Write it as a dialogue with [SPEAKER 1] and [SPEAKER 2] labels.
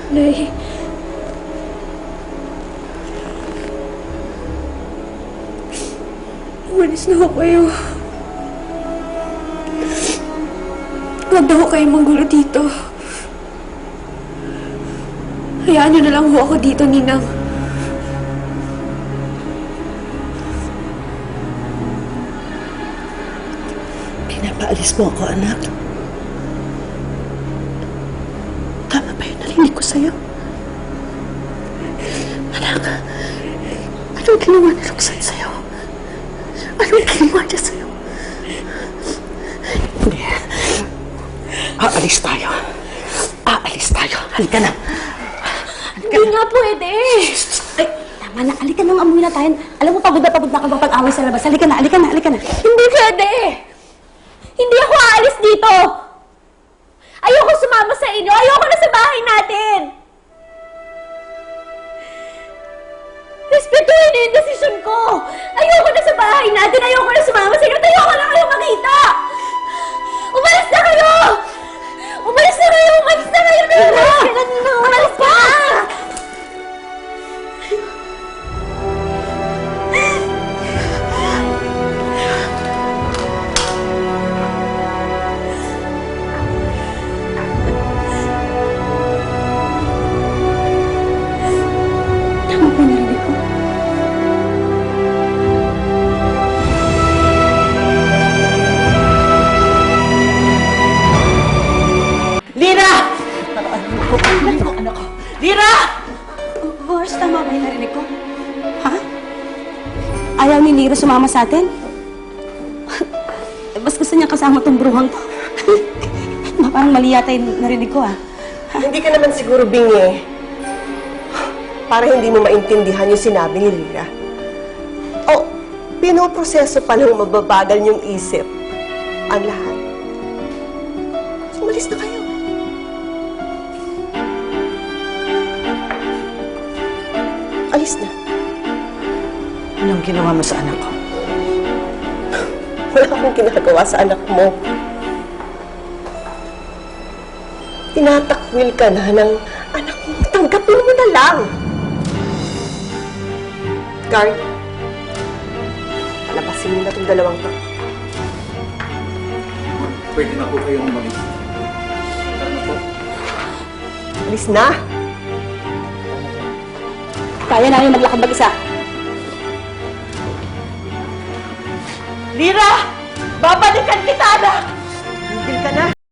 [SPEAKER 1] Nay. Umalis na ho kayo. Huwag na ho kayong manggulo dito. Hayaan niyo na lang ho ako dito, Ninang.
[SPEAKER 2] Pinapaalis mo ako, anak. Tama ba yung narinig ko sa'yo? Anak, anong ginawa ni Roxanne sa'yo? Anong ginawa niya sa'yo? Hindi. Aalis tayo. Aalis tayo. Halika na.
[SPEAKER 1] Hindi nga pwede.
[SPEAKER 3] Ay, tama na. Halika na, amuwi na tayo. Alam mo, pagod na ka mapag-away sa labas. Halika na, halika na, halika na.
[SPEAKER 1] Hindi pwede. Hindi ako aalis dito. Ayoko sumama sa inyo. Ayoko na sa bahay natin. Respetuhin niyo yung desisyon ko. Ayoko na sa bahay natin. Ayoko na sumama sa inyo. Ayoko na kayo makita. Umalis na kayo! Umalis na kayo! Umalis na kayo! Umalis ka!
[SPEAKER 3] Tama ba narinig ko?
[SPEAKER 2] Lira! Anak ko! Lira!
[SPEAKER 3] Boss, tama ba yung narinig ko? Ha? Ayaw ni Lira sumama sa atin? Mas gusto niya kasama tong bruhang to. Parang mali yata yung narinig ko,
[SPEAKER 4] Hindi ka naman siguro bingi. Para hindi mo maintindihan yung sinabi ni Lira. O, pinoproseso pa lang mababagal yung isip. Ang lahat. Umalis na kayo. Alis na.
[SPEAKER 2] Anong ginawa mo sa anak ko?
[SPEAKER 4] Wala akong ginagawa sa anak mo. Tinatakwil ka na ng anak mo. Tanggapin mo na lang. Guard, palabasin mo na itong dalawang to.
[SPEAKER 5] Pwede na po kayong umalis. Ano po?
[SPEAKER 4] Alis na.
[SPEAKER 3] Kaya namin maglakad mag-isa.
[SPEAKER 2] Lira! Babalikan kita, anak!
[SPEAKER 4] Tigil ka na.